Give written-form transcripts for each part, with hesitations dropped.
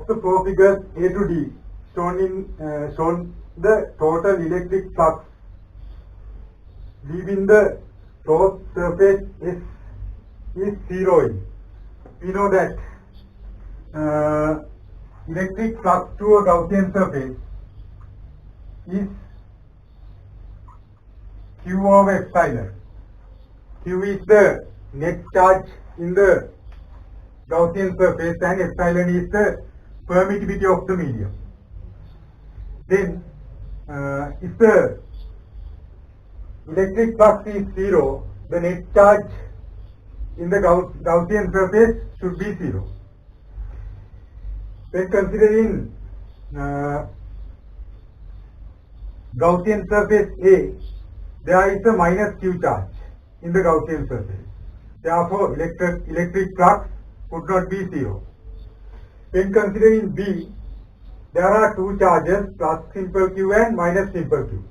of the four figures A to D shown the total electric flux leaving the closed surface S is zeroing. We know that electric flux to a Gaussian surface is Q over epsilon. Q is the net charge in the Gaussian surface and epsilon is the permittivity of the medium. Then if the electric flux is zero, the net charge in the Gaussian surface should be zero. When considering Gaussian surface A, there is a minus Q charge in the Gaussian surface. Therefore, electric flux would not be zero. When considering B, there are two charges, plus simple Q and minus simple Q.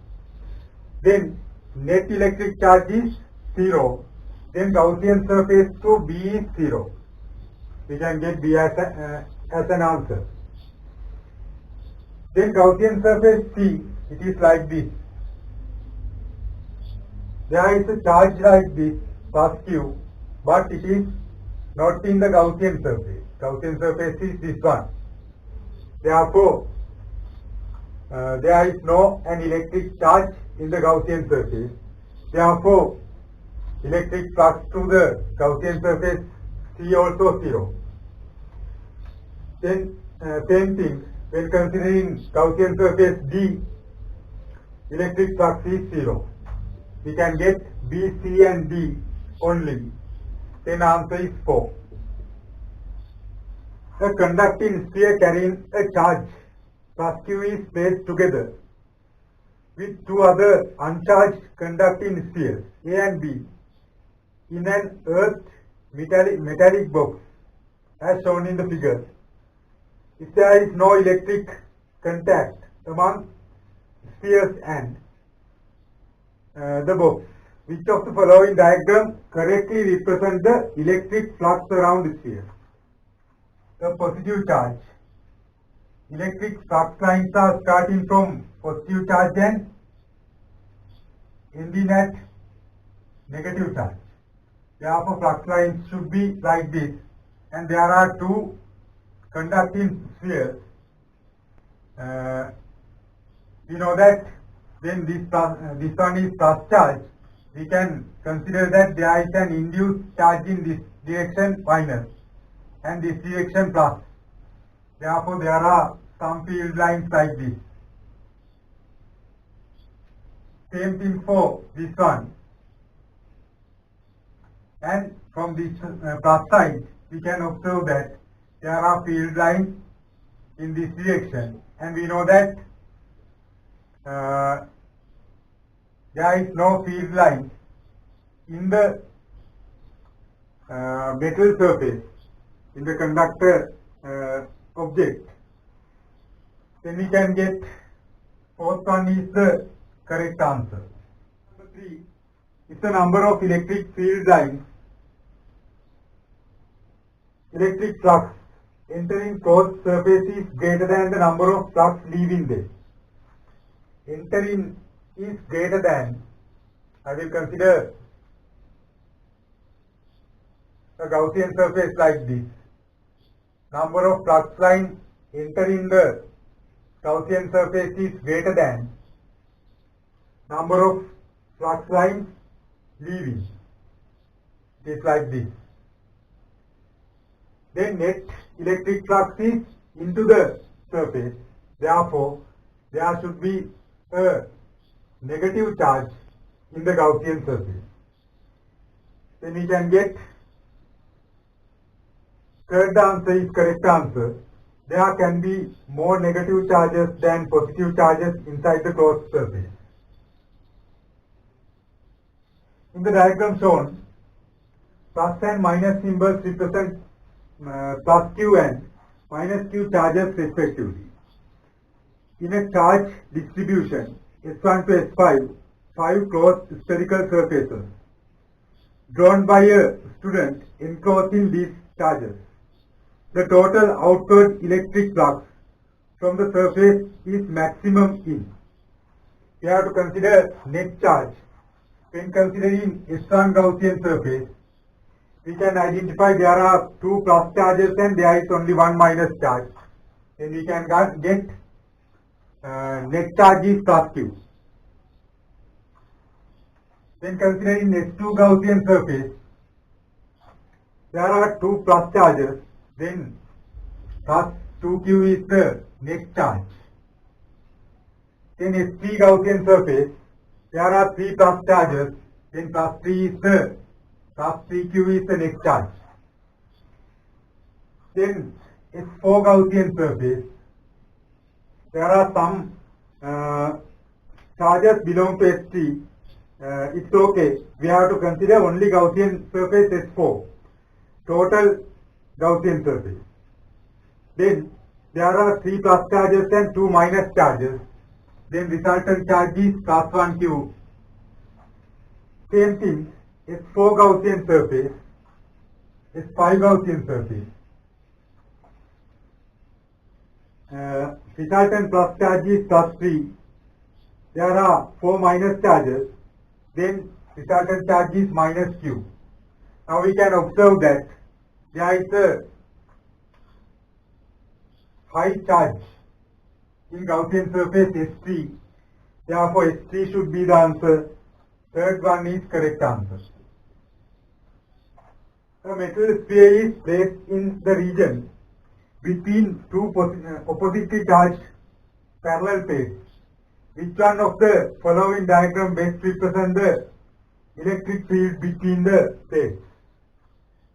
Then net electric charge is zero. Then Gaussian surface to B is zero. We can get B as an answer. Then Gaussian surface C, it is like this. There is a charge like this, plus Q, but it is not in the Gaussian surface. Gaussian surface is this one. Therefore, there is no an electric charge in the Gaussian surface. Therefore, electric flux to the Gaussian surface C also zero. Then same thing, when considering Gaussian surface D, electric flux is zero. We can get B, C and D only. Then answer is 4. A conducting sphere carrying a charge plus Q is placed together with two other uncharged conducting spheres A and B in an earth metallic box as shown in the figure. If there is no electric contact among spheres and the box, which of the following diagram correctly represent the electric flux around the sphere? The positive charge. Electric flux lines are starting from positive charge and ending at negative charge. Therefore, flux lines should be like this, and there are two conducting spheres. We know that when this one is plus charge, we can consider that there is an induced charge in this direction minus and this direction plus. Therefore, there are some field lines like this. Same thing for this one. And from this plus side, we can observe that there are field lines in this direction, and we know that there is no field line in the metal surface, in the conductor object. Then we can get fourth one is the correct answer. Number 3 is the number of electric field lines, electric flux entering closed surface is greater than the number of flux leaving them. Entering is greater than, I will consider a Gaussian surface like this. Number of flux lines entering the Gaussian surface is greater than number of flux lines leaving. It is like this. Then net electric flux is into the surface. Therefore, there should be a negative charge in the Gaussian surface. Then we can get third answer is correct answer. There can be more negative charges than positive charges inside the closed surface. In the diagram shown, plus and minus symbols represent plus Q and minus Q charges respectively. In a charge distribution S1 to S5, 5 closed spherical surfaces drawn by a student enclosing these charges. the total outward electric flux from the surface is maximum in. We have to consider net charge. When considering S1 Gaussian surface, we can identify there are two plus charges and there is only one minus charge. Then we can get net charge is plus Q. When considering S2 Gaussian surface, there are two plus charges, then plus 2Q is the net charge. Then S3 Gaussian surface, there are three plus charges, then plus 3 is the plus 3Q is the net charge. Then S4 Gaussian surface, there are some charges belong to S3. It's okay. We have to consider only Gaussian surface S4, total Gaussian surface. Then there are three plus charges and two minus charges. Then resultant charge is plus 1Q. Same thing, S4 Gaussian surface, S5 Gaussian surface. Resultant plus charge is plus 3. There are four minus charges. Then resultant charge is minus Q. Now we can observe that there is a high charge in Gaussian surface S3. Therefore S3 should be the answer. Third one is correct answer. A metal sphere is placed in the region between two oppositely charged parallel plates. Which one of the following diagram best represents the electric field between the plates?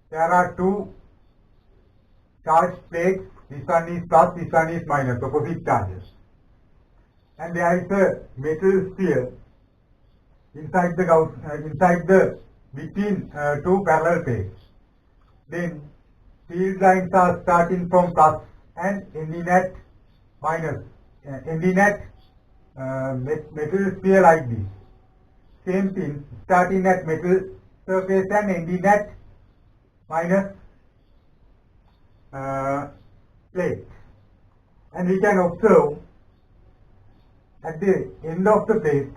There are two charged plates. This one is plus, this one is minus, opposite charges. And there is a metal sphere inside the between two parallel plates. Then field lines are starting from plus and ending at minus, ending at metal sphere like this. Same thing, starting at metal surface and ending at minus plate. And we can observe at the end of the plate,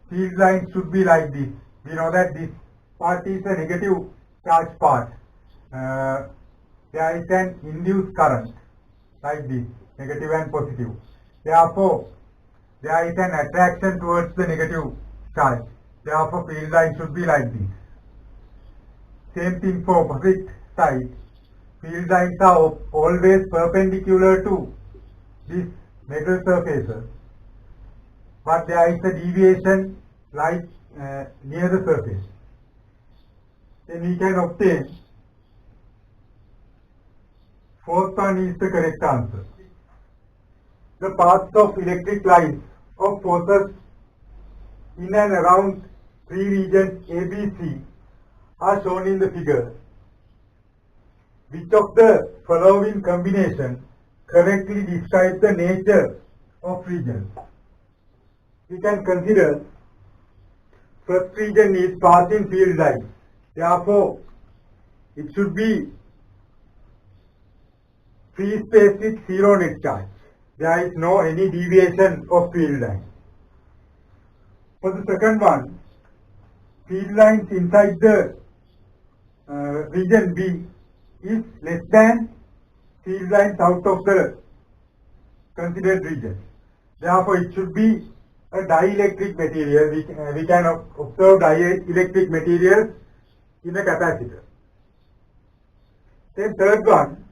field lines should be like this. We know that this part is a negative charge part. There is an induced current like this, negative and positive. Therefore, there is an attraction towards the negative charge. Therefore, field line should be like this. Same thing for opposite side. Field lines are always perpendicular to this metal surfaces, but there is a deviation like near the surface. Then we can obtain fourth one is the correct answer. The paths of electric lines of forces in and around three regions A, B, C are shown in the figure. Which of the following combination correctly describes the nature of regions? We can consider first region is passing field lines. Therefore, it should be free space with zero net charge. There is no any deviation of field line. For the second one, field lines inside the region B is less than field lines out of the considered region. Therefore, it should be a dielectric material. We can observe dielectric materials in a capacitor. Then third one,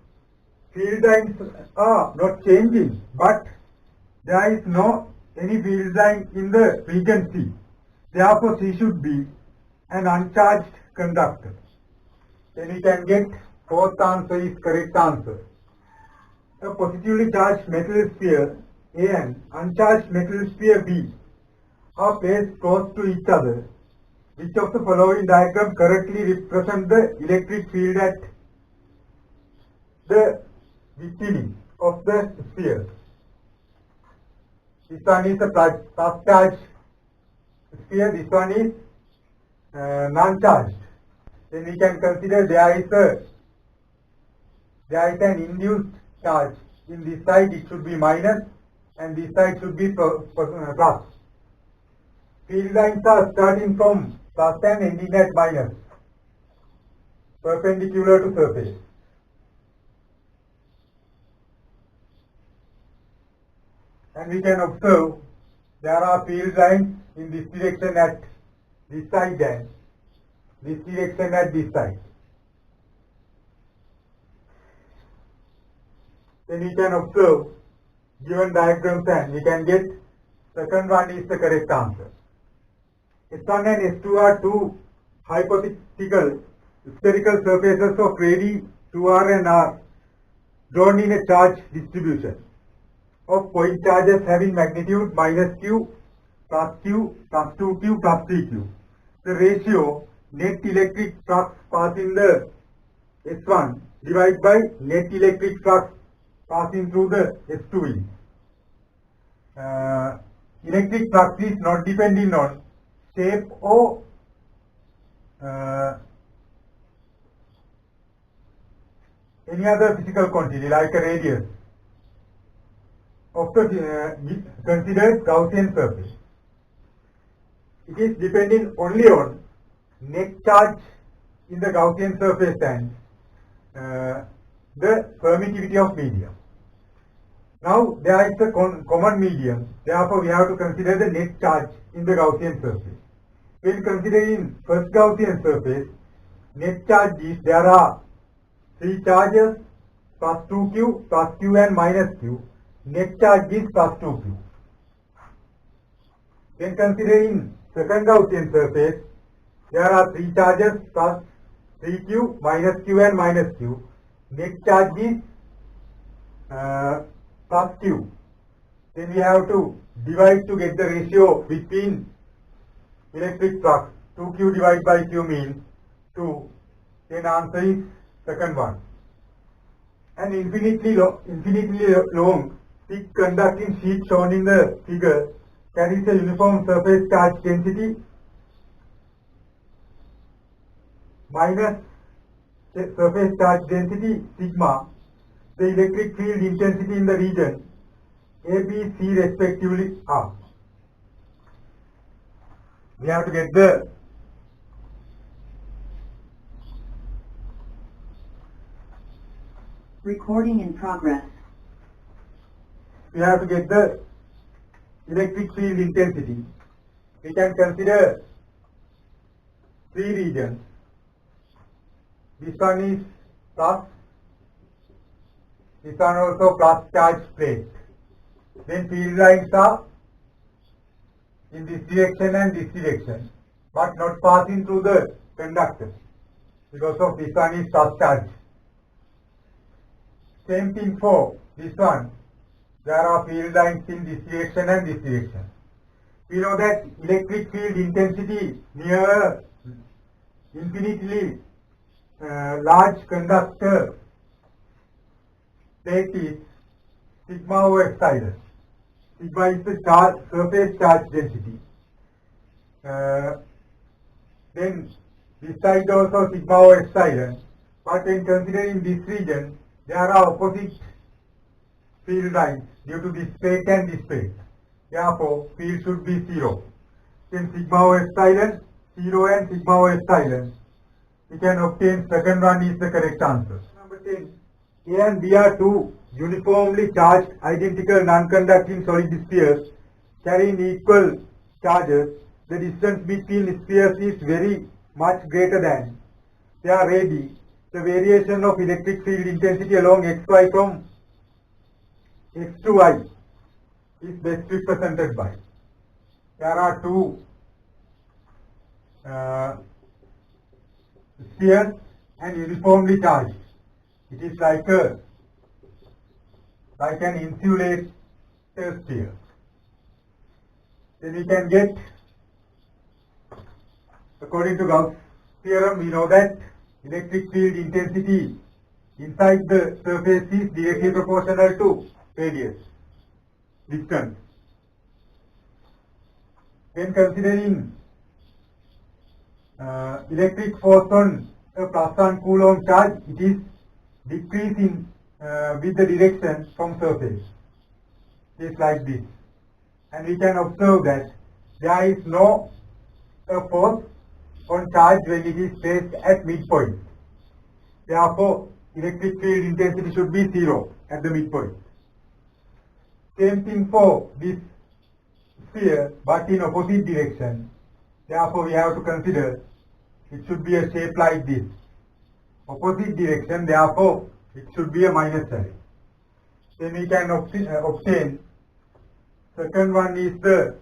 field lines are not changing, but there is no any field line in the region C. Therefore, C should be an uncharged conductor. Then we can get fourth answer is correct answer. A positively charged metal sphere A and uncharged metal sphere B are placed close to each other. Which of the following diagram correctly represents the electric field at the beginning of the sphere? This one is a plus charged sphere, this one is non-charged. Then we can consider there is a there is an induced charge. In this side it should be minus and this side should be plus. Field lines are starting from plus and ending at minus, perpendicular to surface. And we can observe there are field lines in this direction at this side and this direction at this side. Then we can observe given diagrams and we can get second one is the correct answer. S1 and S2 are two hypothetical spherical surfaces of radii 2r and r drawn in a charge distribution of point charges having magnitude minus q, plus 2q, plus 3q. The ratio net electric flux passing the S1 divided by net electric flux passing through the S2 is. Electric flux is not depending on shape or any other physical quantity like a radius of the considered Gaussian surface. It is depending only on net charge in the Gaussian surface and the permittivity of medium. Now there is a common medium, therefore we have to consider the net charge in the Gaussian surface. When considering first Gaussian surface, net charge is there are 3 charges plus 2q, plus q and minus q. Net charge is plus 2q. When considering second Gaussian surface, there are 3 charges plus 3q, minus q and minus q. Net charge is plus q. Then we have to divide to get the ratio between electric flux. 2q divided by q means 2. Then answer is second one. An infinitely long thick conducting sheet shown in the figure carries a uniform surface charge density minus surface charge density sigma. The electric field intensity in the region A, B, C respectively are. We have to get the recording in progress. We have to get the electric field intensity. We can consider 3 regions. This one is plus, this one also plus charge plate. Then field lines are in this direction and this direction, but not passing through the conductor because of this one is plus charge. Same thing for this one. There are field lines in this direction and this direction. We know that electric field intensity near a infinitely large conductor plate is sigma over epsilon. Sigma is the surface charge density. Then this side also sigma over epsilon. But when considering this region, there are opposite field lines due to this plate and this plate. Therefore, field should be 0. Then sigma over epsilon, 0 and sigma over epsilon. We can obtain second one is the correct answer. Number 10. A and B are two uniformly charged identical non-conducting solid spheres carrying equal charges. The distance between spheres is very much greater than their radii. The variation of electric field intensity along xy from x to y is best represented by. There are two spheres and uniformly charged. It is like an insulator sphere. Then we can get, according to Gauss theorem, we know that electric field intensity inside the surface is directly proportional to radius, distance. When considering electric force on a plus 1 coulomb charge, it is decrease in with the direction from surface. It's like this. And we can observe that there is no force on charge when it is placed at midpoint. Therefore, electric field intensity should be 0 at the midpoint. Same thing for this sphere, but in opposite direction. Therefore, we have to consider it should be a shape like this. Opposite direction, therefore, it should be a minus sign. Then we can obtain, second one is the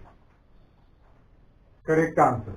correct answer.